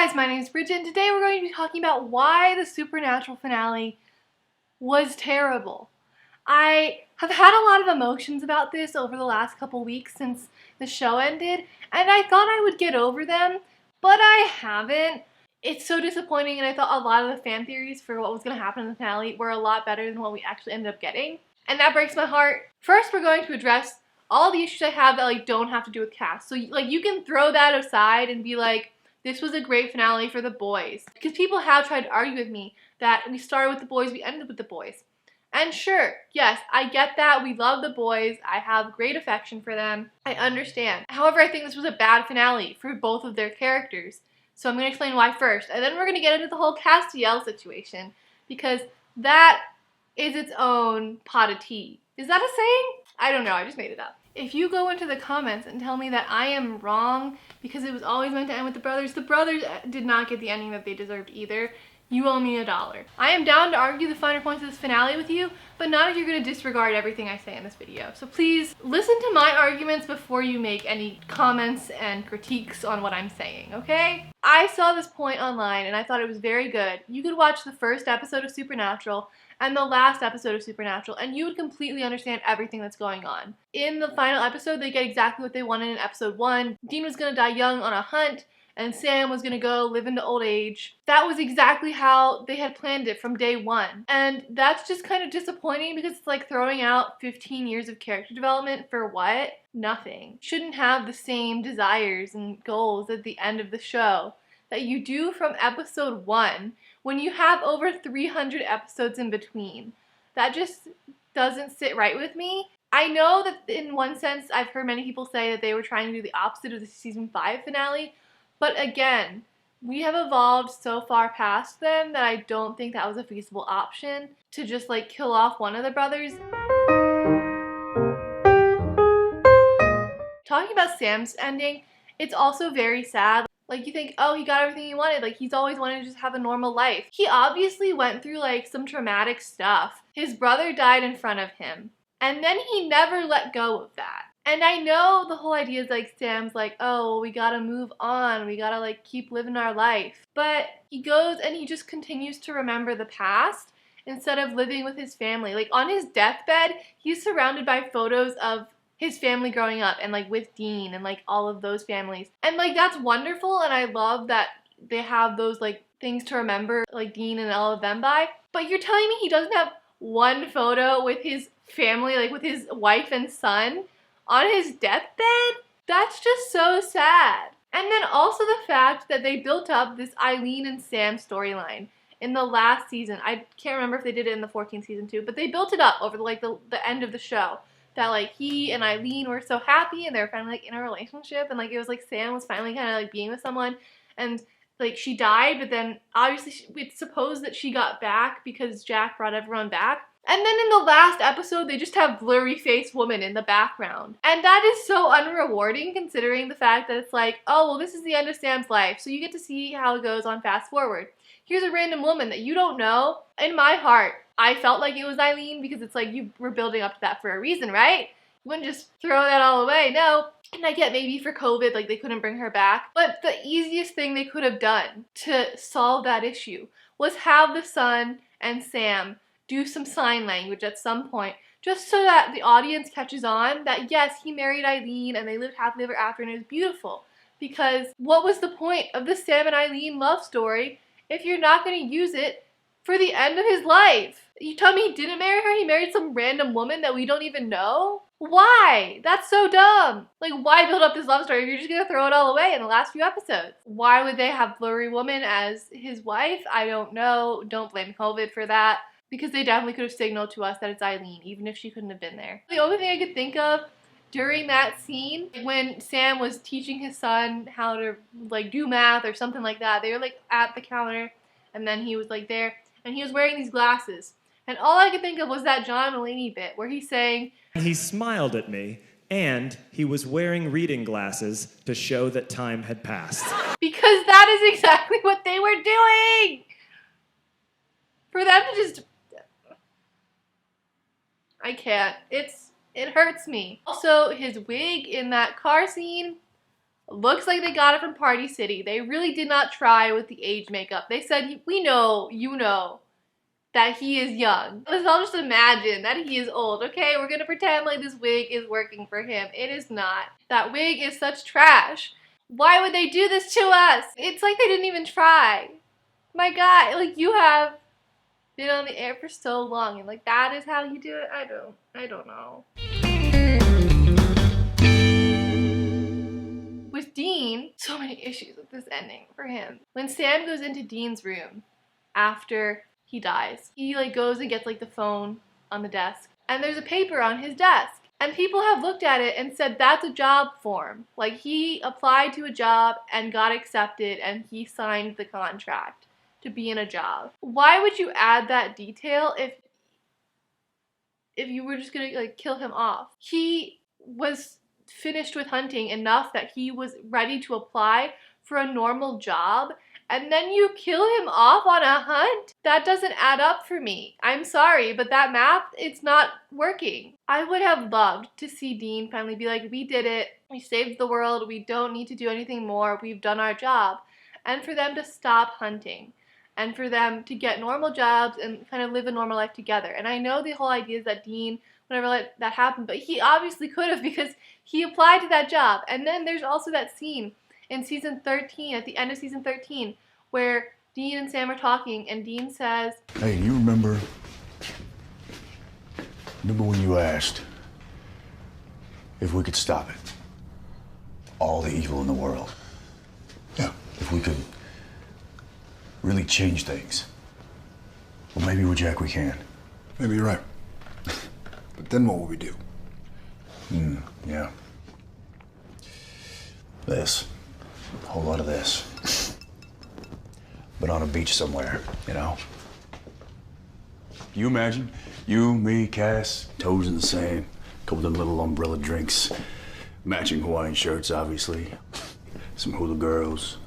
guys, my name is Bridget, and today we're going to be talking about why the Supernatural finale was terrible. I have had a lot of emotions about this over the last couple weeks since the show ended, and I thought I would get over them, but I haven't. It's so disappointing, and I thought a lot of the fan theories for what was going to happen in the finale were a lot better than what we actually ended up getting, and that breaks my heart. First, we're going to address all the issues I have that don't have to do with cast. So you can throw that aside and be like, this was a great finale for the boys. Because people have tried to argue with me that we started with the boys, we ended with the boys. And sure, yes, I get that. We love the boys. I have great affection for them. I understand. However, I think this was a bad finale for both of their characters. So I'm going to explain why first. And then we're going to get into the whole Castiel situation. Because that is its own pot of tea. Is that a saying? I don't know. I just made it up. If you go into the comments and tell me that I am wrong because it was always meant to end with the brothers did not get the ending that they deserved either, you owe me $1. I am down to argue the finer points of this finale with you, but not if you're going to disregard everything I say in this video. So please listen to my arguments before you make any comments and critiques on what I'm saying, okay? I saw this point online and I thought it was very good. You could watch the first episode of Supernatural and the last episode of Supernatural, and you would completely understand everything that's going on. In the final episode, they get exactly what they wanted in episode 1. Dean was gonna die young on a hunt, and Sam was gonna go live into old age. That was exactly how they had planned it from day 1. And that's just kind of disappointing because it's like throwing out 15 years of character development for what? Nothing. Shouldn't have the same desires and goals at the end of the show that you do from episode 1 when you have over 300 episodes in between. That just doesn't sit right with me. I know that in one sense I've heard many people say that they were trying to do the opposite of the season 5 finale, but again, we have evolved so far past them that I don't think that was a feasible option to just like kill off one of the brothers. Talking about Sam's ending, it's also very sad. Like, you think, oh, he got everything he wanted. Like, he's always wanted to just have a normal life. He obviously went through, like, some traumatic stuff. His brother died in front of him. And then he never let go of that. And I know the whole idea is, like, Sam's like, oh, well, we gotta move on. We gotta, like, keep living our life. But he goes and he just continues to remember the past instead of living with his family. Like, on his deathbed, he's surrounded by photos of his family growing up and like with Dean and like all of those families. And like that's wonderful, and I love that they have those like things to remember like Dean and all of them by. But you're telling me he doesn't have one photo with his family, like with his wife and son on his deathbed? That's just so sad. And then also the fact that they built up this Eileen and Sam storyline in the last season. I can't remember if they did it in the 14th season too, but they built it up over like the end of the show. That like he and Eileen were so happy and they were finally like in a relationship, and like it was like Sam was finally kind of like being with someone, and like she died, but then obviously it's supposed that she got back because Jack brought everyone back. And then in the last episode they just have blurry faced woman in the background, and that is so unrewarding considering the fact that it's like, oh well, this is the end of Sam's life, so you get to see how it goes on fast forward. Here's a random woman that you don't know. In my heart, I felt like it was Eileen because it's like you were building up to that for a reason, right? You wouldn't just throw that all away, no. And I get maybe for COVID, like they couldn't bring her back. But the easiest thing they could have done to solve that issue was have the son and Sam do some sign language at some point, just so that the audience catches on that yes, he married Eileen and they lived happily ever after and it was beautiful. Because what was the point of the Sam and Eileen love story if you're not going to use it for the end of his life? You tell me he didn't marry her? He married some random woman that we don't even know? Why? That's so dumb. Like, why build up this love story if you're just going to throw it all away in the last few episodes? Why would they have Blurry Woman as his wife? I don't know. Don't blame COVID for that. Because they definitely could have signaled to us that it's Eileen, even if she couldn't have been there. The only thing I could think of during that scene, when Sam was teaching his son how to like do math or something like that, they were like at the counter and then he was like there and he was wearing these glasses. And all I could think of was that John Mulaney bit where he's saying, he smiled at me and he was wearing reading glasses to show that time had passed. Because that is exactly what they were doing! For them to just... I can't. It hurts me. Also, his wig in that car scene, Looks like they got it from Party City. They really did not try with the age makeup. They said, we know, you know, that he is young. Let's all just imagine that he is old, okay? We're gonna pretend like this wig is working for him. It is not. That wig is such trash. Why would they do this to us? It's like they didn't even try. My God, like you have been on the air for so long and like that is how you do it? I don't know. With Dean, so many issues with this ending for him. When Sam goes into Dean's room after he dies, he like goes and gets like the phone on the desk and there's a paper on his desk. And people have looked at it and said that's a job form. Like he applied to a job and got accepted and he signed the contract to be in a job. Why would you add that detail if you were just gonna like kill him off? He was finished with hunting enough that he was ready to apply for a normal job and then you kill him off on a hunt? That doesn't add up for me. I'm sorry, but that math, it's not working. I would have loved to see Dean finally be like, we did it, we saved the world, we don't need to do anything more, we've done our job. And for them to stop hunting. And for them to get normal jobs and kind of live a normal life together. And I know the whole idea is that Dean would never let that happen, but he obviously could have because he applied to that job. And then there's also that scene in season 13, at the end of season 13, where Dean and Sam are talking, and Dean says, "Hey, you remember when you asked if we could stop it? All the evil in the world. Yeah. If we could really change things. Well, maybe with Jack we can. Maybe you're right. But then what will we do? Yeah. This. A whole lot of this. But on a beach somewhere, you know? You imagine? You, me, Cass, toes in the sand, couple of them little umbrella drinks, matching Hawaiian shirts, obviously, some hula girls.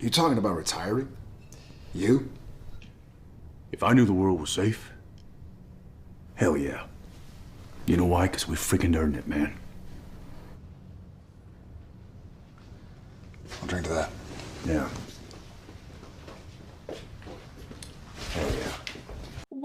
You talking about retiring? You? If I knew the world was safe, hell yeah. You know why? Because we freaking earned it, man. I'll drink to that. Yeah. Hell yeah.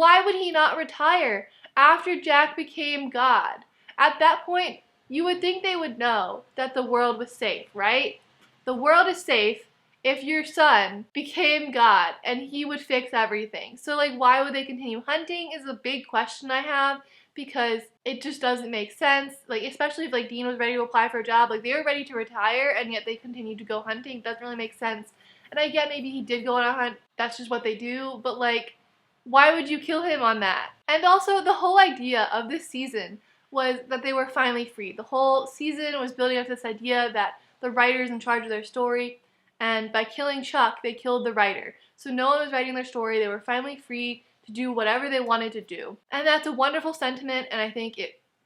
why would he not retire after Jack became God? At that point, you would think they would know that the world was safe, right? The world is safe if your son became God and he would fix everything. So like, why would they continue hunting is a big question I have, because it just doesn't make sense. Like, especially if like Dean was ready to apply for a job, like they were ready to retire and yet they continued to go hunting. It doesn't really make sense. And I get maybe he did go on a hunt, that's just what they do, but like, why would you kill him on that? And also the whole idea of this season was that they were finally free. The whole season was building up this idea that the writer's in charge of their story, and by killing Chuck, they killed the writer. So no one was writing their story, they were finally free to do whatever they wanted to do. And that's a wonderful sentiment, and I think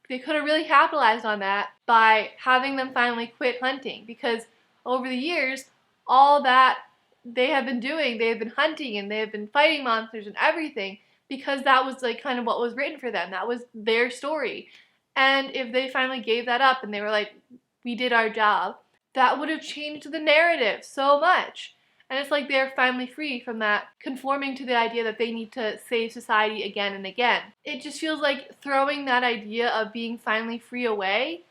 they could have really capitalized on that by having them finally quit hunting, because over the years, all that they have been doing, they have been hunting and they have been fighting monsters and everything, because that was like kind of what was written for them. That was their story. And if they finally gave that up and they were like, we did our job, that would have changed the narrative so much. And it's like they're finally free from that conforming to the idea that they need to save society again and again. It just feels like throwing that idea of being finally free away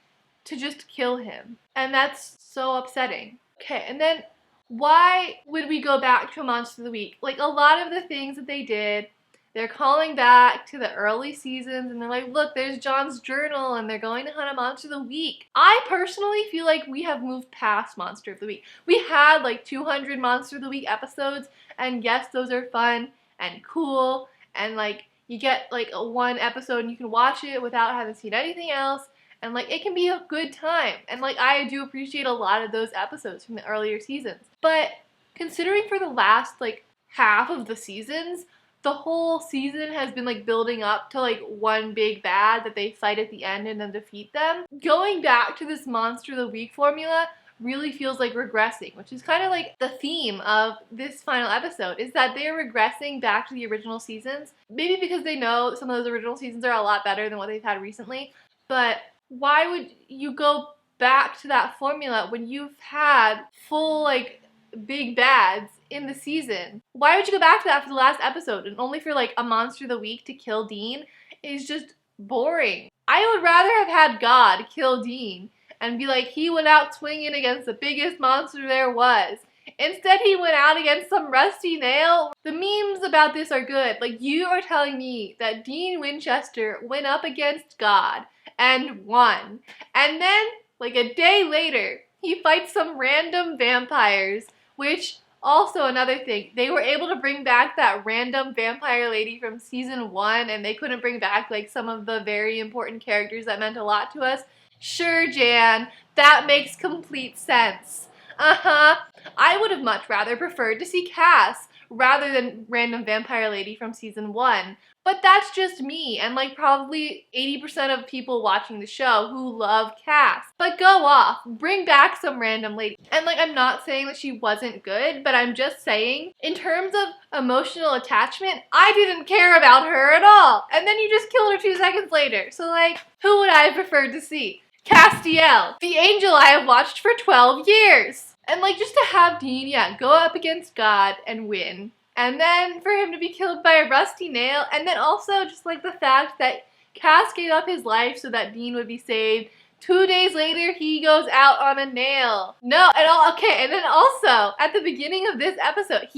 to just kill him. And that's so upsetting. Okay, and then why would we go back to a Monster of the Week? Like, a lot of the things that they did, they're calling back to the early seasons, and they're like, look, there's John's journal, and they're going to hunt a Monster of the Week. I personally feel like we have moved past Monster of the Week. We had like 200 Monster of the Week episodes, and yes, those are fun and cool, and like, you get like one episode and you can watch it without having seen anything else, and like, it can be a good time. And like, I do appreciate a lot of those episodes from the earlier seasons. But considering for the last like half of the seasons, the whole season has been like building up to like one big bad that they fight at the end and then defeat them. Going back to this Monster of the Week formula really feels like regressing, which is kind of like the theme of this final episode, is that they're regressing back to the original seasons. Maybe because they know some of those original seasons are a lot better than what they've had recently, but why would you go back to that formula when you've had full, like, big bads in the season? Why would you go back to that for the last episode and only for, like, a monster of the week to kill Dean? Is just boring. I would rather have had God kill Dean and be like, he went out swinging against the biggest monster there was. Instead, he went out against some rusty nail. The memes about this are good. Like, you are telling me that Dean Winchester went up against God and won. And then, like a day later, he fights some random vampires, which, also another thing, they were able to bring back that random vampire lady from season 1, and they couldn't bring back, like, some of the very important characters that meant a lot to us. Sure, Jan, that makes complete sense. I would have much rather preferred to see Cass rather than random vampire lady from season 1. But that's just me and like probably 80% of people watching the show who love Cass. But go off, bring back some random lady. And like, I'm not saying that she wasn't good, but I'm just saying in terms of emotional attachment, I didn't care about her at all. And then you just killed her 2 seconds later. So like, who would I have preferred to see? Castiel, the angel I have watched for 12 years. And like, just to have Dean, go up against God and win. And then for him to be killed by a rusty nail. And then also just like the fact that Cass gave up his life so that Dean would be saved. 2 days later, he goes out on a nail. No, okay, and then also, at the beginning of this episode,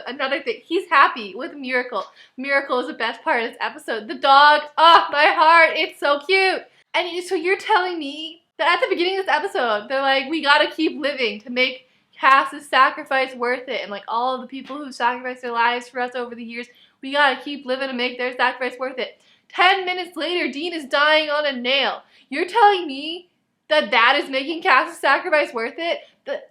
another thing, he's happy with Miracle. Miracle is the best part of this episode. The dog, oh, my heart, it's so cute. And so you're telling me that at the beginning of this episode, they're like, we gotta keep living to make Cass's sacrifice worth it, and like all of the people who sacrificed their lives for us over the years, we gotta keep living to make their sacrifice worth it. 10 minutes later, Dean is dying on a nail. You're telling me that is making Cass's sacrifice worth it? That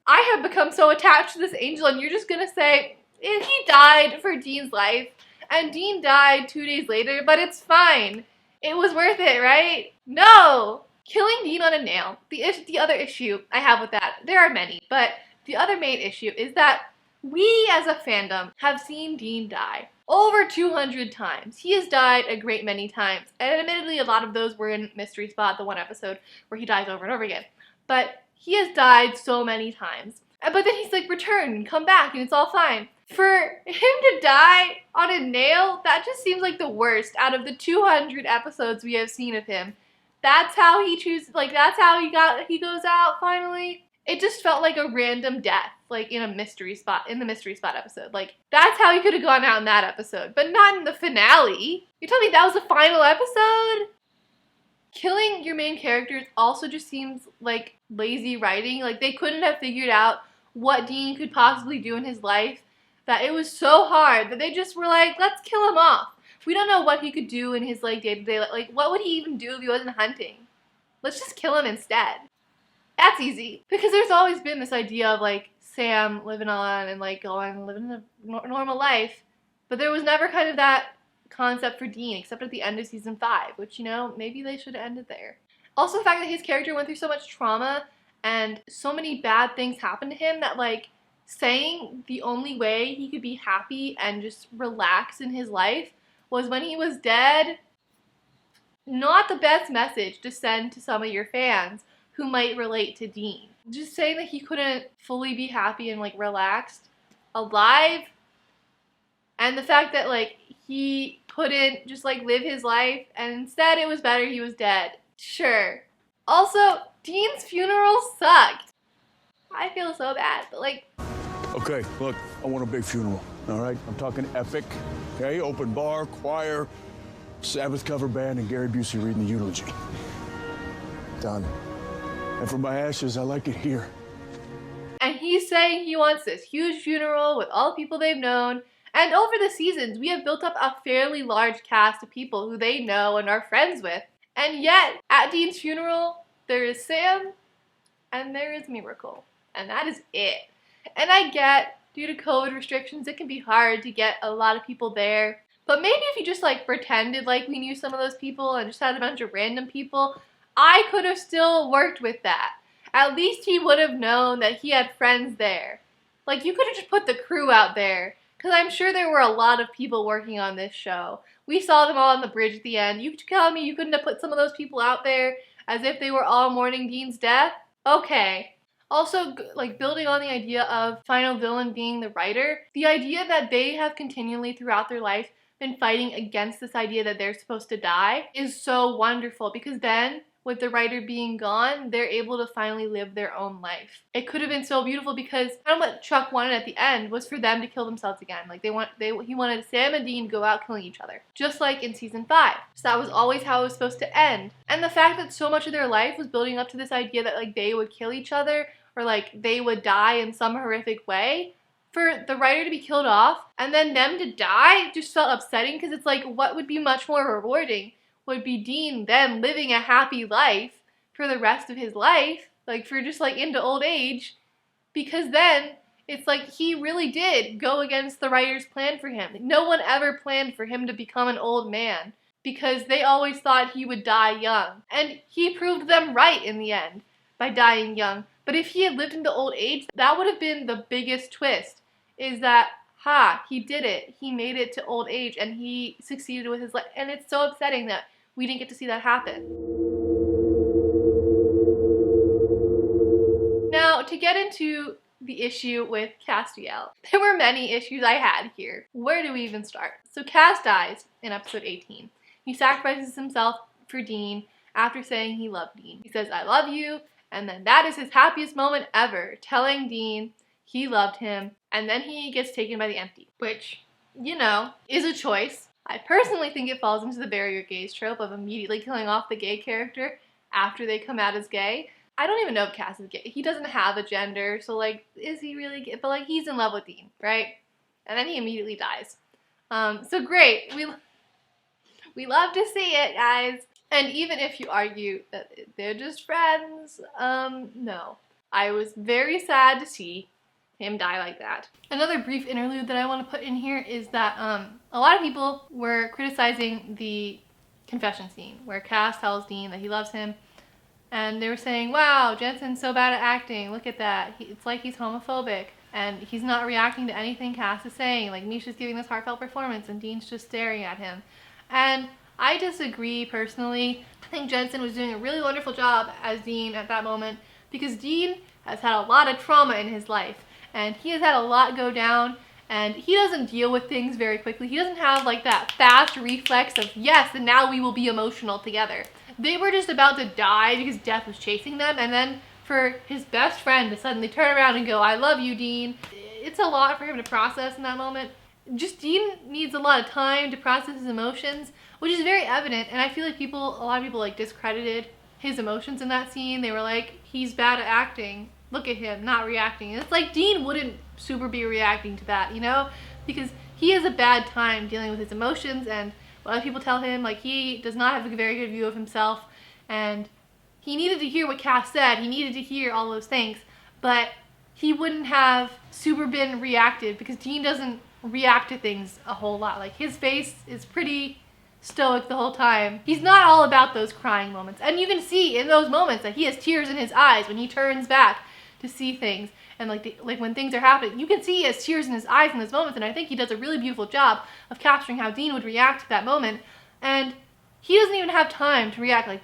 I have become so attached to this angel, and you're just gonna say, he died for Dean's life, and Dean died 2 days later, but it's fine. It was worth it, right? No! Killing Dean on a nail. The other issue I have with that, there are many, but the other main issue is that we as a fandom have seen Dean die over 200 times. He has died a great many times, and admittedly a lot of those were in Mystery Spot, the one episode where he dies over and over again. But he has died so many times. But then he's like returned and come back and it's all fine. For him to die on a nail, that just seems like the worst out of the 200 episodes we have seen of him. That's how he that's how he goes out finally. It just felt like a random death, like in the Mystery Spot episode. Like, that's how he could have gone out in that episode, but not in the finale. You're telling me that was the final episode? Killing your main characters also just seems like lazy writing. Like, they couldn't have figured out what Dean could possibly do in his life, that it was so hard that they just were like, let's kill him off. We don't know what he could do in his like day-to-day life. Like, what would he even do if he wasn't hunting? Let's just kill him instead. That's easy. Because there's always been this idea of like Sam living on and like living a normal life. But there was never kind of that concept for Dean, except at the end of season 5, which, you know, maybe they should have ended there. Also the fact that his character went through so much trauma and so many bad things happened to him that like saying the only way he could be happy and just relax in his life was when he was dead. Not the best message to send to some of your fans who might relate to Dean. Just saying that he couldn't fully be happy and like relaxed alive, and the fact that like he couldn't just like live his life and instead it was better he was dead. Sure. Also, Dean's funeral sucked. I feel so bad, but like... Okay, look, I want a big funeral, all right? I'm talking epic, okay? Open bar, choir, Sabbath cover band, and Gary Busey reading the eulogy. Done. And for my ashes, I like it here. And he's saying he wants this huge funeral with all the people they've known. And over the seasons, we have built up a fairly large cast of people who they know and are friends with. And yet, at Dean's funeral, there is Sam and there is Miracle. And that is it. And I get, due to COVID restrictions, it can be hard to get a lot of people there. But maybe if you just like pretended like we knew some of those people and just had a bunch of random people, I could have still worked with that. At least he would have known that he had friends there. Like, you could have just put the crew out there, because I'm sure there were a lot of people working on this show. We saw them all on the bridge at the end. You tell me you couldn't have put some of those people out there as if they were all mourning Dean's death. Okay. Also, like, building on the idea of final villain being the writer, the idea that they have continually throughout their life been fighting against this idea that they're supposed to die is so wonderful, because then with the writer being gone, they're able to finally live their own life. It could have been so beautiful, because kind of what Chuck wanted at the end was for them to kill themselves again. Like, he wanted Sam and Dean to go out killing each other, just like in season 5. So that was always how it was supposed to end. And the fact that so much of their life was building up to this idea that, like, they would kill each other, or like they would die in some horrific way, for the writer to be killed off and then them to die just felt upsetting, because it's like, what would be much more rewarding would be Dean then living a happy life for the rest of his life, like for just like into old age, because then it's like he really did go against the writer's plan for him. No one ever planned for him to become an old man, because they always thought he would die young, and he proved them right in the end by dying young. But if he had lived into old age, that would have been the biggest twist, is that, he did it. He made it to old age, and he succeeded with his life. And it's so upsetting that we didn't get to see that happen. Now, to get into the issue with Castiel, there were many issues I had here. Where do we even start? So Cass dies in episode 18. He sacrifices himself for Dean after saying he loved Dean. He says, "I love you," and then that is his happiest moment ever, telling Dean he loved him, and then he gets taken by the empty, which, you know, is a choice. I personally think it falls into the bury your gays trope of immediately killing off the gay character after they come out as gay. I don't even know if Cass is gay. He doesn't have a gender, so like, is he really gay? But like, he's in love with Dean, right? And then he immediately dies. So great. We love to see it, guys. And even if you argue that they're just friends, no. I was very sad to see him die like that. Another brief interlude that I want to put in here is that a lot of people were criticizing the confession scene where Cass tells Dean that he loves him, and they were saying, wow, Jensen's so bad at acting, look at that, it's like he's homophobic, and he's not reacting to anything Cass is saying, like Misha's giving this heartfelt performance and Dean's just staring at him. And I disagree personally. I think Jensen was doing a really wonderful job as Dean at that moment, because Dean has had a lot of trauma in his life, and he has had a lot go down, and he doesn't deal with things very quickly. He doesn't have like that fast reflex of, yes, and now we will be emotional together. They were just about to die because death was chasing them, and then for his best friend to suddenly turn around and go, I love you, Dean, it's a lot for him to process in that moment. Just Dean needs a lot of time to process his emotions, which is very evident, and I feel like a lot of people like discredited his emotions in that scene. They were like, he's bad at acting. Look at him, not reacting. And it's like Dean wouldn't super be reacting to that, you know? Because he has a bad time dealing with his emotions, and a lot of people tell him like he does not have a very good view of himself, and he needed to hear what Cass said. He needed to hear all those things, but he wouldn't have super been reactive, because Dean doesn't react to things a whole lot. Like, his face is pretty stoic the whole time. He's not all about those crying moments, and you can see in those moments that he has tears in his eyes when he turns back to see things, and like when things are happening, you can see he has tears in his eyes in those moments, and I think he does a really beautiful job of capturing how Dean would react to that moment, and he doesn't even have time to react. Like,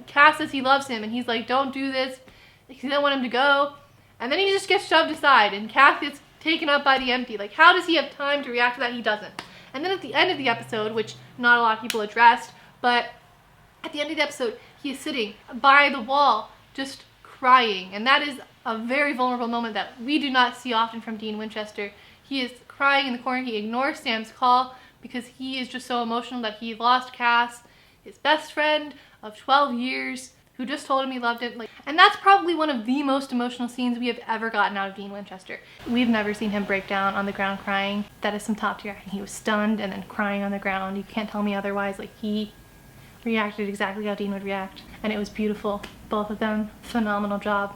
Cass says he loves him, and he's like, don't do this, he doesn't want him to go, and then he just gets shoved aside, and Cass gets taken up by the empty. Like, how does he have time to react to that? He doesn't. And then at the end of the episode, which not a lot of people addressed, but at the end of the episode, he is sitting by the wall, just crying, and that is a very vulnerable moment that we do not see often from Dean Winchester. He is crying in the corner. He ignores Sam's call because he is just so emotional that he lost Cass, his best friend of 12 years, who just told him he loved him. And that's probably one of the most emotional scenes we have ever gotten out of Dean Winchester. We've never seen him break down on the ground crying. That is some top tier acting. He was stunned and then crying on the ground. You can't tell me otherwise. Like, he reacted exactly how Dean would react, and it was beautiful. Both of them, phenomenal job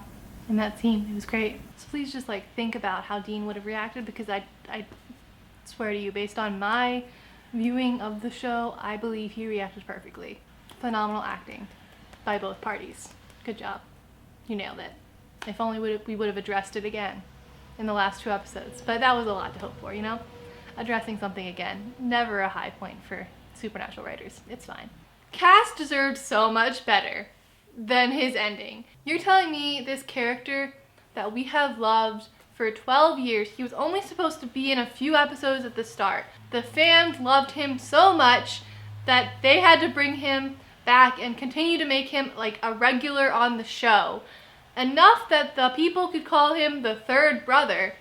in that scene. It was great. So please just like think about how Dean would have reacted, because I swear to you, based on my viewing of the show, I believe he reacted perfectly. Phenomenal acting by both parties. Good job. You nailed it. If only we would have addressed it again in the last 2 episodes. But that was a lot to hope for, you know? Addressing something again. Never a high point for supernatural writers. It's fine. Cass deserved so much better than his ending. You're telling me this character that we have loved for 12 years, he was only supposed to be in a few episodes at the start. The fans loved him so much that they had to bring him back and continue to make him like a regular on the show. Enough that the people could call him the third brother,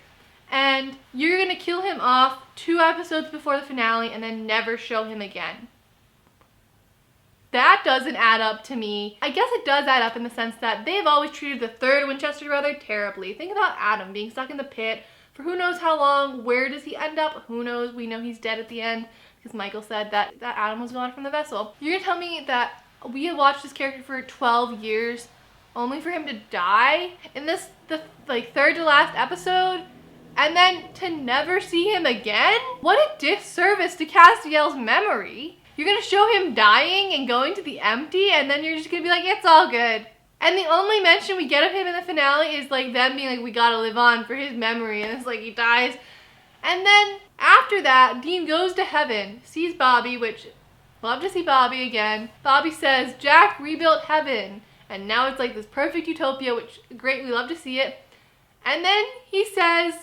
and you're gonna kill him off 2 episodes before the finale and then never show him again. That doesn't add up to me. I guess it does add up in the sense that they've always treated the third Winchester brother terribly. Think about Adam being stuck in the pit for who knows how long. Where does he end up? Who knows? We know he's dead at the end because Michael said that Adam was gone from the vessel. You're gonna tell me that we have watched this character for 12 years only for him to die in the third to last episode, and then to never see him again? What a disservice to Castiel's memory. You're gonna show him dying and going to the empty, and then you're just gonna be like, it's all good. And the only mention we get of him in the finale is like them being like, we gotta live on for his memory, and it's like he dies. And then after that, Dean goes to heaven, sees Bobby, which, love to see Bobby again. Bobby says, Jack rebuilt heaven, and now it's like this perfect utopia, which, great, we love to see it. And then he says,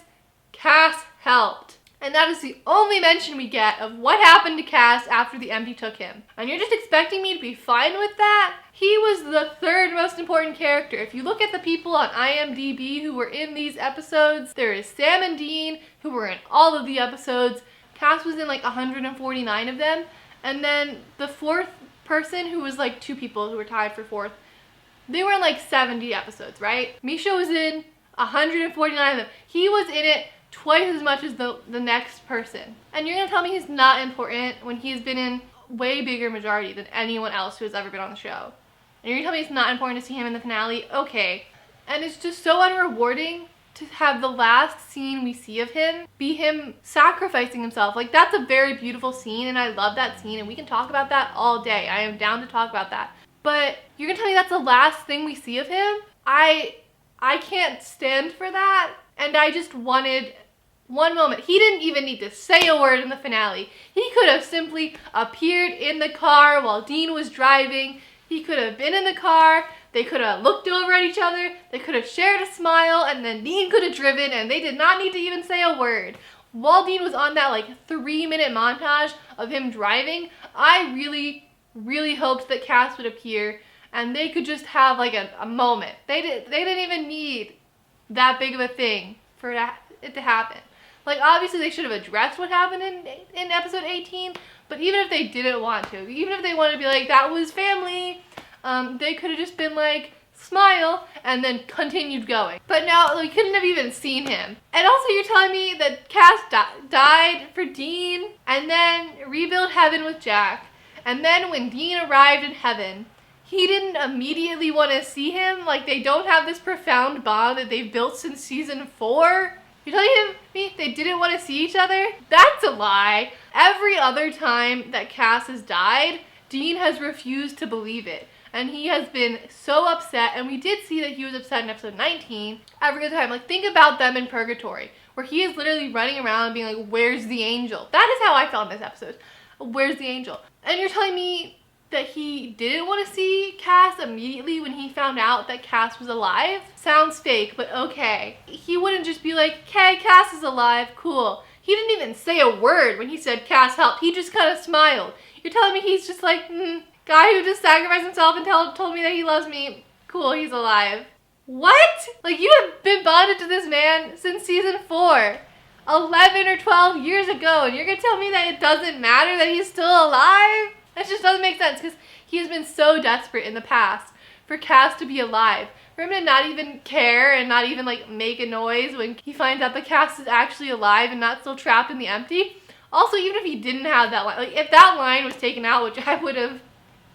Cass helped. And that is the only mention we get of what happened to Cass after the empty took him. And you're just expecting me to be fine with that? He was the third most important character. If you look at the people on IMDb who were in these episodes, there is Sam and Dean, who were in all of the episodes. Cass was in like 149 of them. And then the fourth person, who was like 2 people who were tied for 4th, they were in like 70 episodes, right? Misha was in 149 of them. He was in it twice as much as the next person. And you're gonna tell me he's not important when he's been in way bigger majority than anyone else who has ever been on the show. And you're gonna tell me it's not important to see him in the finale? Okay. And it's just so unrewarding to have the last scene we see of him be him sacrificing himself. Like, that's a very beautiful scene, and I love that scene, and we can talk about that all day. I am down to talk about that. But you're gonna tell me that's the last thing we see of him? I can't stand for that. And I just wanted one moment. He didn't even need to say a word in the finale. He could have simply appeared in the car while Dean was driving. He could have been in the car. They could have looked over at each other. They could have shared a smile, and then Dean could have driven, and they did not need to even say a word. While Dean was on that like 3-minute montage of him driving, I really, really hoped that Cass would appear and they could just have like a moment. They didn't even need that big of a thing for it to happen. Like, obviously they should have addressed what happened in episode 18, but even if they didn't want to, even if they wanted to be like, that was family, they could have just been like, smile, and then continued going. But now, we couldn't have even seen him. And also, you're telling me that Cass died for Dean, and then rebuilt heaven with Jack, and then when Dean arrived in heaven, he didn't immediately want to see him? Like, they don't have this profound bond that they've built since season 4? You're telling me they didn't want to see each other? That's a lie. Every other time that Cass has died, Dean has refused to believe it. And he has been so upset, and we did see that he was upset in episode 19 every other time. Like, think about them in Purgatory, where he is literally running around being like, where's the angel? That is how I felt in this episode. Where's the angel? And you're telling me that he didn't want to see Cass immediately when he found out that Cass was alive? Sounds fake, but okay. He wouldn't just be like, okay, Cass is alive, cool. He didn't even say a word when he said Cass helped. He just kind of smiled. You're telling me he's just like, guy who just sacrificed himself and told me that he loves me, cool, he's alive. What? Like, you have been bonded to this man since season 4. 11 or 12 years ago, and you're gonna tell me that it doesn't matter that he's still alive? That just doesn't make sense, because he has been so desperate in the past for Cass to be alive. For him to not even care and not even like make a noise when he finds out that Cass is actually alive and not still trapped in the empty. Also, even if he didn't have that line, like if that line was taken out, which I would have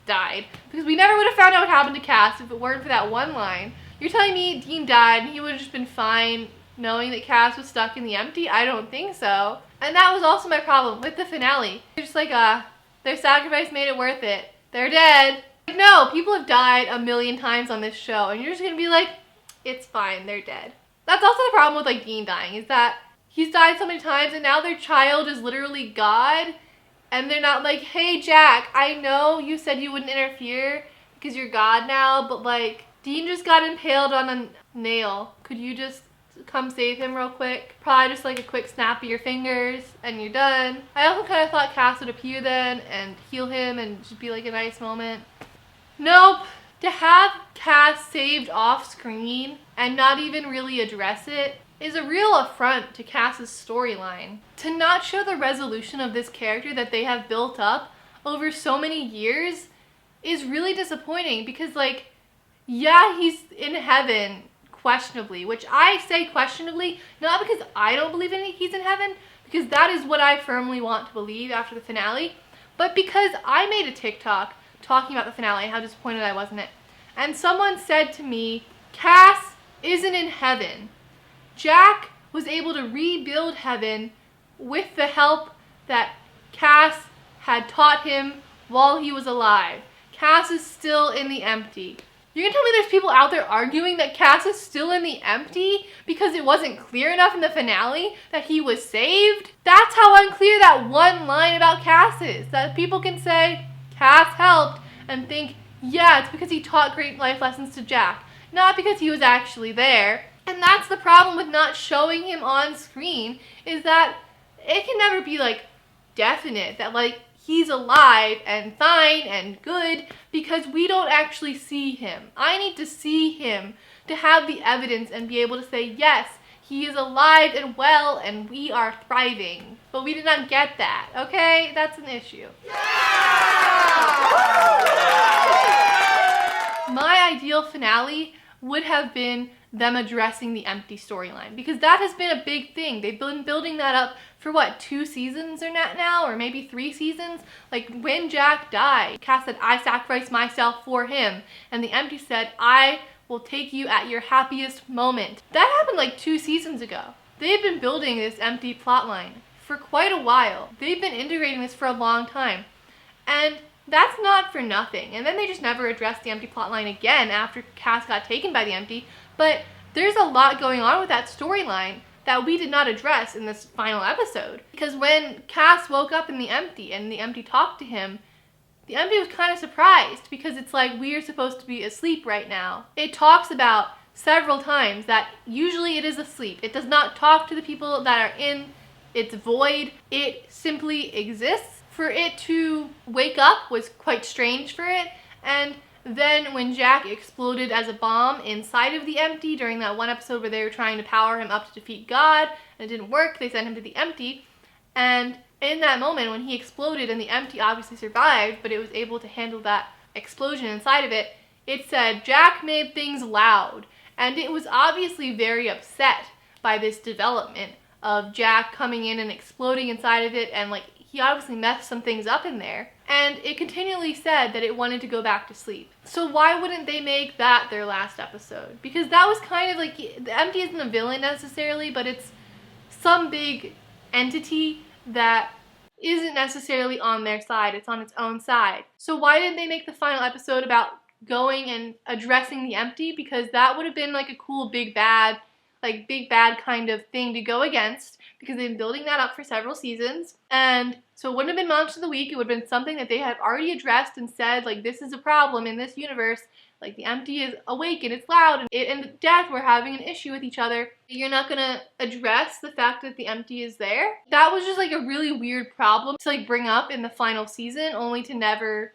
died, because we never would have found out what happened to Cass if it weren't for that one line. You're telling me Dean died and he would have just been fine knowing that Cass was stuck in the empty? I don't think so. And that was also my problem with the finale. You're just like, their sacrifice made it worth it. They're dead. Like, no, people have died a million times on this show, and you're just gonna be like, it's fine, they're dead. That's also the problem with like Dean dying, is that he's died so many times and now their child is literally God, and they're not like, hey Jack, I know you said you wouldn't interfere, because you're God now, but like, Dean just got impaled on a nail. Could you just come save him real quick? Probably just like a quick snap of your fingers and you're done. I also kind of thought Cass would appear then and heal him and just be like a nice moment. Nope. To have Cass saved off screen and not even really address it is a real affront to Cass's storyline. To not show the resolution of this character that they have built up over so many years is really disappointing, because like, yeah, he's in heaven questionably, which I say questionably, not because I don't believe he's in heaven, because that is what I firmly want to believe after the finale, but because I made a TikTok talking about the finale and how disappointed I was in it. And someone said to me, Cass isn't in heaven. Jack was able to rebuild heaven with the help that Cass had taught him while he was alive. Cass is still in the empty. You're gonna tell me there's people out there arguing that Cass is still in the empty because it wasn't clear enough in the finale that he was saved? That's how unclear that one line about Cass is. That people can say, Cass helped, and think, yeah, it's because he taught great life lessons to Jack, not because he was actually there. And that's the problem with not showing him on screen, is that it can never be like definite that like he's alive and fine and good, because we don't actually see him. I need to see him to have the evidence and be able to say, yes, he is alive and well and we are thriving. But we did not get that, okay? That's an issue. My ideal finale would have been them addressing the empty storyline, because that has been a big thing. They've been building that up for what, 2 seasons or not now, or maybe 3 seasons? Like when Jack died, Cass said, I sacrificed myself for him, and the empty said, I will take you at your happiest moment. That happened like 2 seasons ago. They've been building this empty plotline for quite a while. They've been integrating this for a long time, and that's not for nothing. And then they just never addressed the empty plotline again after Cass got taken by the empty. But there's a lot going on with that storyline that we did not address in this final episode. Because when Cass woke up in the empty and the empty talked to him, the empty was kind of surprised, because it's like, we are supposed to be asleep right now. It talks about several times that usually it is asleep. It does not talk to the people that are in its void. It simply exists. For it to wake up was quite strange for it. And then when Jack exploded as a bomb inside of the empty during that one episode where they were trying to power him up to defeat God and it didn't work, they sent him to the empty. And in that moment when he exploded and the empty obviously survived, but it was able to handle that explosion inside of it, it said Jack made things loud. And it was obviously very upset by this development of Jack coming in and exploding inside of it, and like, he obviously messed some things up in there. And it continually said that it wanted to go back to sleep. So why wouldn't they make that their last episode? Because that was kind of like, the empty isn't a villain necessarily, but it's some big entity that isn't necessarily on their side. It's on its own side. So why didn't they make the final episode about going and addressing the empty? Because that would have been like a cool big bad kind of thing to go against, because they've been building that up for several seasons. And so it wouldn't have been Monster of the Week. It would have been something that they had already addressed and said, like, this is a problem in this universe. Like, the empty is awake and it's loud, and it and death were having an issue with each other. You're not gonna address the fact that the empty is there? That was just like a really weird problem to like bring up in the final season, only to never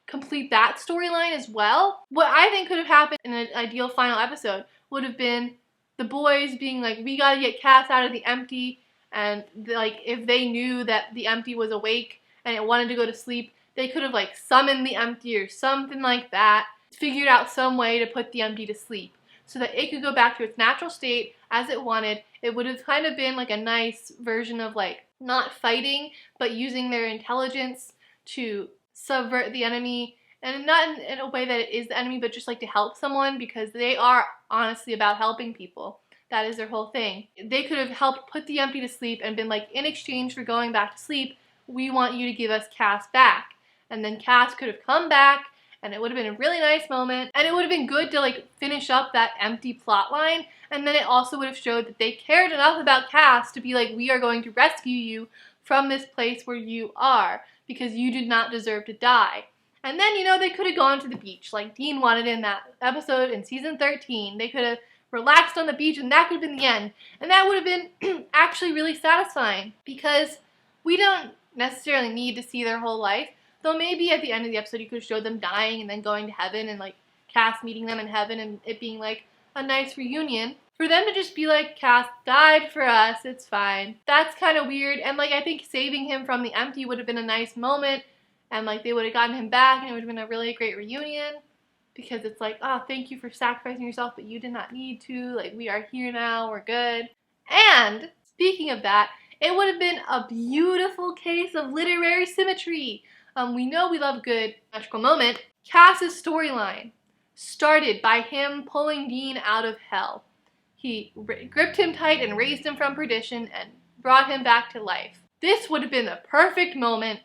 complete that storyline as well. What I think could have happened in an ideal final episode would have been the boys being like, we gotta get Cass out of the empty, and like, if they knew that the empty was awake and it wanted to go to sleep, they could have like summoned the empty or something like that, figured out some way to put the empty to sleep so that it could go back to its natural state as it wanted. It would have kind of been like a nice version of like, not fighting, but using their intelligence to subvert the enemy. And not in a way that it is the enemy, but just like to help someone, because they are honestly about helping people. That is their whole thing. They could have helped put the empty to sleep and been like, in exchange for going back to sleep, we want you to give us Cass back. And then Cass could have come back, and it would have been a really nice moment. And it would have been good to like finish up that empty plot line. And then it also would have showed that they cared enough about Cass to be like, we are going to rescue you from this place where you are, because you did not deserve to die. And then, you know, they could have gone to the beach like Dean wanted in that episode in season 13. They could have relaxed on the beach and that could have been the end. And that would have been actually really satisfying because we don't necessarily need to see their whole life. Though maybe at the end of the episode you could have showed them dying and then going to heaven and like Cass meeting them in heaven and it being like a nice reunion. For them to just be like, Cass died for us, it's fine. That's kind of weird. And like I think saving him from the empty would have been a nice moment. And like they would have gotten him back and it would have been a really great reunion. Because it's like, oh, thank you for sacrificing yourself, but you did not need to. Like, we are here now, we're good. And speaking of that, it would have been a beautiful case of literary symmetry. We know we love good magical moment. Cass's storyline started by him pulling Dean out of hell. He gripped him tight and raised him from perdition and brought him back to life. This would have been the perfect moment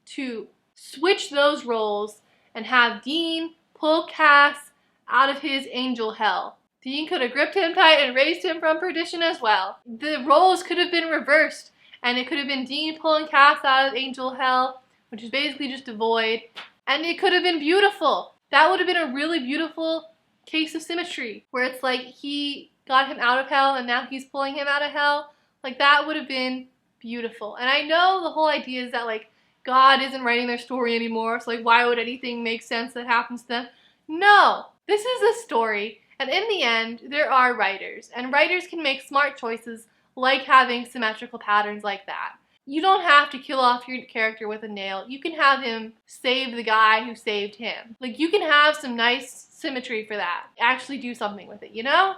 to switch those roles and have Dean pull Cass out of his angel hell. Dean could have gripped him tight and raised him from perdition as well. The roles could have been reversed, and it could have been Dean pulling Cass out of angel hell, which is basically just a void, and it could have been beautiful. That would have been a really beautiful case of symmetry, where it's like he got him out of hell and now he's pulling him out of hell. Like that would have been beautiful. And I know the whole idea is that like God isn't writing their story anymore, so like why would anything make sense that happens to them? No! This is a story, and in the end, there are writers, and writers can make smart choices like having symmetrical patterns like that. You don't have to kill off your character with a nail. You can have him save the guy who saved him. Like, you can have some nice symmetry for that. Actually do something with it, you know?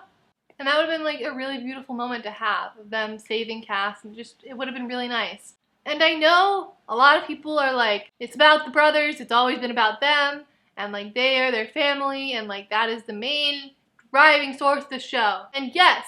And that would have been like a really beautiful moment to have, of them saving Cass, and just, it would have been really nice. And I know a lot of people are like, it's about the brothers, it's always been about them, and like they are their family, and like that is the main driving source of the show. And yes,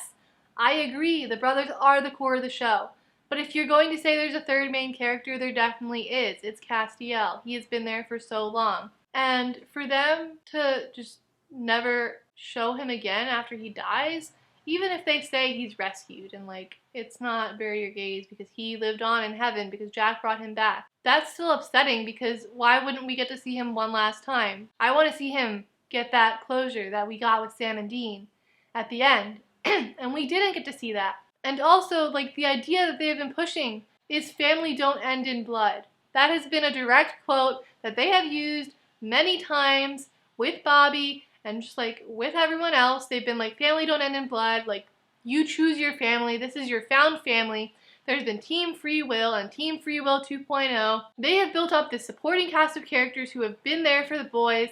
I agree, the brothers are the core of the show. But if you're going to say there's a third main character, there definitely is. It's Castiel. He has been there for so long. And for them to just never show him again after he dies, even if they say he's rescued and like it's not bury your gaze because he lived on in heaven because Jack brought him back, that's still upsetting because why wouldn't we get to see him one last time? I want to see him get that closure that we got with Sam and Dean at the end. And we didn't get to see that. And also, like, the idea that they have been pushing is family don't end in blood. That has been a direct quote that they have used many times with Bobby and just like with everyone else. They've been like, family don't end in blood. Like, you choose your family. This is your found family. There's been Team Free Will and Team Free Will 2.0. They have built up this supporting cast of characters who have been there for the boys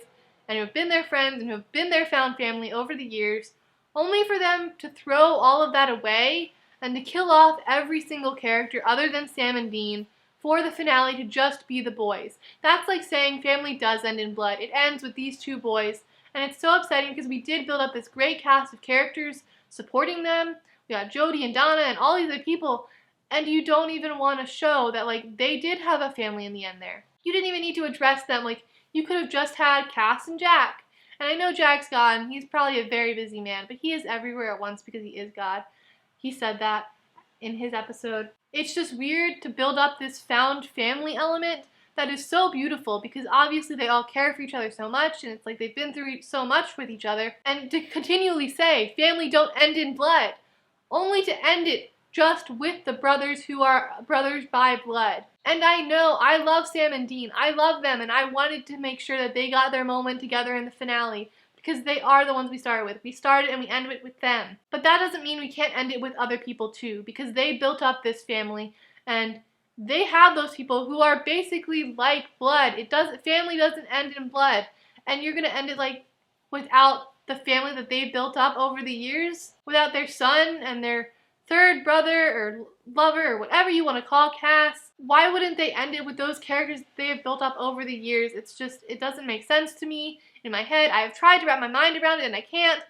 and who have been their friends and who have been their found family over the years, only for them to throw all of that away and to kill off every single character other than Sam and Dean for the finale to just be the boys. That's like saying family does end in blood. It ends with these two boys, and it's so upsetting because we did build up this great cast of characters supporting them. We got Jody and Donna and all these other people, and you don't even want to show that like they did have a family in the end there. You didn't even need to address them. Like, you could have just had Cass and Jack. And I know Jack's God, and he's probably a very busy man, but he is everywhere at once because he is God. He said that in his episode. It's just weird to build up this found family element that is so beautiful because obviously they all care for each other so much and it's like they've been through so much with each other. And to continually say, family don't end in blood, only to end it just with the brothers who are brothers by blood. And I know, I love Sam and Dean. I love them and I wanted to make sure that they got their moment together in the finale. Because they are the ones we started with. We started and we end it with them. But that doesn't mean we can't end it with other people too. Because they built up this family. And they have those people who are basically like blood. Family doesn't end in blood. And you're going to end it like without the family that they built up over the years. Without their son and their third brother or lover or whatever you want to call Cass. Why wouldn't they end it with those characters that they have built up over the years? It's just, it doesn't make sense to me. In my head, I have tried to wrap my mind around it and I can't,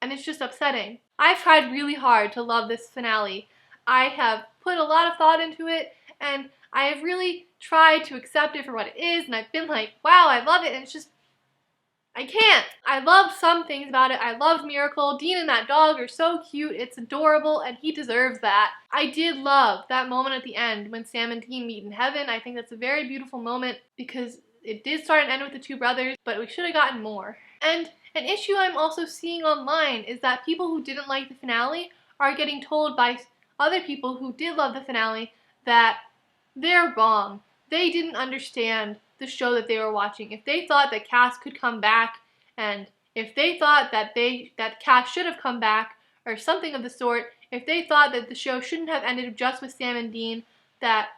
and it's just upsetting. I've tried really hard to love this finale. I have put a lot of thought into it, and I have really tried to accept it for what it is, and I've been like, wow, I love it, and it's just, I can't. I loved some things about it. I loved Miracle. Dean and that dog are so cute. It's adorable, and he deserves that. I did love that moment at the end when Sam and Dean meet in heaven. I think that's a very beautiful moment because It did start and end with the two brothers, but we should have gotten more. And an issue I'm also seeing online is that people who didn't like the finale are getting told by other people who did love the finale that they're wrong. They didn't understand the show that they were watching. If they thought that Cass could come back, and if they thought that Cass should have come back, or something of the sort, if they thought that the show shouldn't have ended just with Sam and Dean, that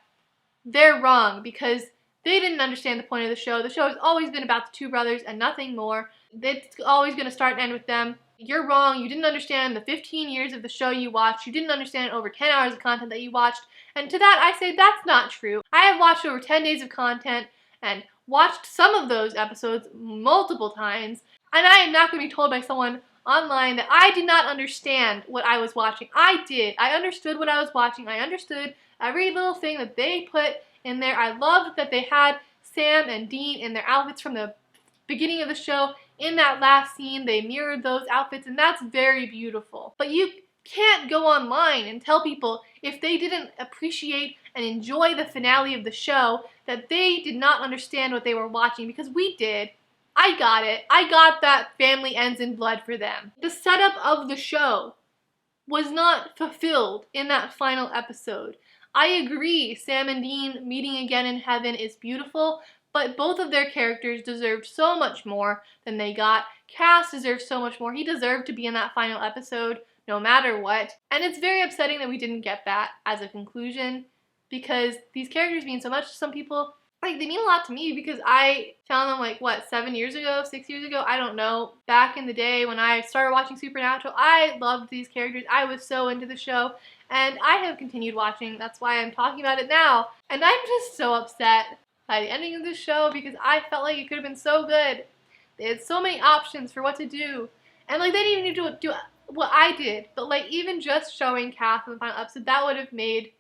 they're wrong because they didn't understand the point of the show. The show has always been about the two brothers and nothing more. It's always going to start and end with them. You're wrong. You didn't understand the 15 years of the show you watched. You didn't understand over 10 hours of content that you watched. And to that, I say that's not true. I have watched over 10 days of content and watched some of those episodes multiple times. And I am not going to be told by someone online that I did not understand what I was watching. I did. I understood what I was watching. I understood every little thing that they put in there. I loved that they had Sam and Dean in their outfits from the beginning of the show. In that last scene, they mirrored those outfits, and that's very beautiful. But you can't go online and tell people if they didn't appreciate and enjoy the finale of the show that they did not understand what they were watching, because we did. I got it. I got that family ends in blood for them. The setup of the show was not fulfilled in that final episode. I agree, Sam and Dean meeting again in heaven is beautiful, but both of their characters deserved so much more than they got. Cass deserves so much more. He deserved to be in that final episode no matter what. And it's very upsetting that we didn't get that as a conclusion, because these characters mean so much to some people. Like, they mean a lot to me because I found them, like, what, 7 years ago, 6 years ago? I don't know. Back in the day when I started watching Supernatural, I loved these characters. I was so into the show, and I have continued watching. That's why I'm talking about it now. And I'm just so upset by the ending of this show because I felt like it could have been so good. They had so many options for what to do. And, like, they didn't even need to do what I did. But, like, even just showing Cass in the final episode, that would have made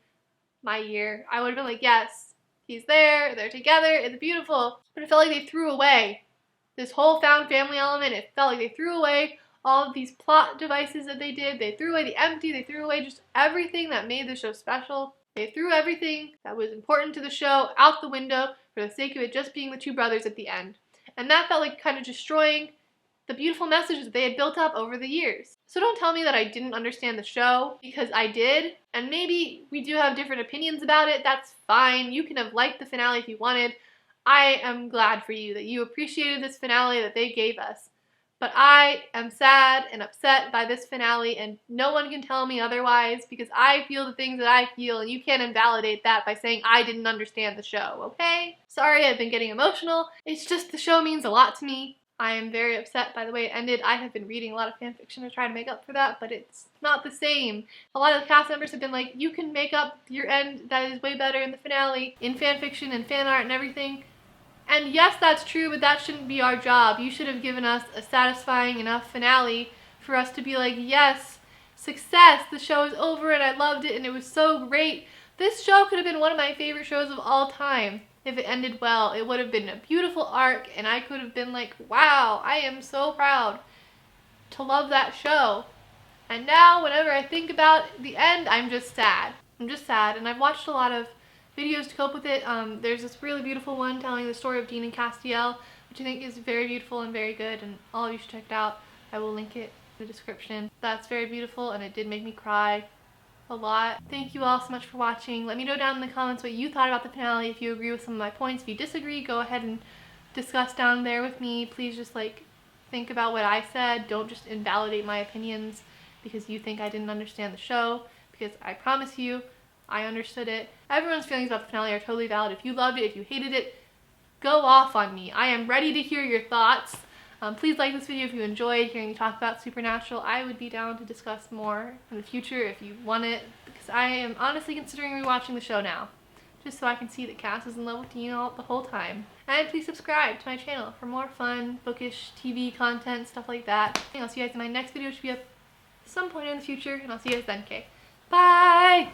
my year. I would have been like, yes. He's there, they're together, it's beautiful. But it felt like they threw away this whole found family element. It felt like they threw away all of these plot devices that they did. They threw away the empty, they threw away just everything that made the show special. They threw everything that was important to the show out the window for the sake of it just being the two brothers at the end. And that felt like kind of destroying the beautiful messages that they had built up over the years. So don't tell me that I didn't understand the show, because I did. And maybe we do have different opinions about it. That's fine. You can have liked the finale if you wanted. I am glad for you that you appreciated this finale that they gave us. But I am sad and upset by this finale, and no one can tell me otherwise, because I feel the things that I feel, and you can't invalidate that by saying I didn't understand the show, okay? Sorry, I've been getting emotional. It's just the show means a lot to me. I am very upset by the way it ended. I have been reading a lot of fanfiction to try to make up for that, but it's not the same. A lot of the cast members have been like, you can make up your end that is way better in the finale, in fanfiction and fan art and everything. And yes, that's true, but that shouldn't be our job. You should have given us a satisfying enough finale for us to be like, yes, success, the show is over and I loved it and it was so great. This show could have been one of my favorite shows of all time. If it ended well, it would have been a beautiful arc, and I could have been like, wow, I am so proud to love that show. And now, whenever I think about the end, I'm just sad. I'm just sad, and I've watched a lot of videos to cope with it. There's this really beautiful one telling the story of Dean and Castiel, which I think is very beautiful and very good, and all of you should check it out. I will link it in the description. That's very beautiful, and it did make me cry a lot. Thank you all so much for watching. Let me know down in the comments what you thought about the finale. If you agree with some of my points, if you disagree, go ahead and discuss down there with me. Please just like think about what I said. Don't just invalidate my opinions because you think I didn't understand the show, because I promise you I understood it. Everyone's feelings about the finale are totally valid. If you loved it, if you hated it, go off on me. I am ready to hear your thoughts. Please like this video if you enjoyed hearing me talk about Supernatural. I would be down to discuss more in the future if you want it, because I am honestly considering rewatching the show now, just so I can see that Cass is in love with Dean the whole time. And please subscribe to my channel for more fun, bookish TV content, stuff like that. And I'll see you guys in my next video, which will be up some point in the future, and I'll see you guys then, okay? Bye!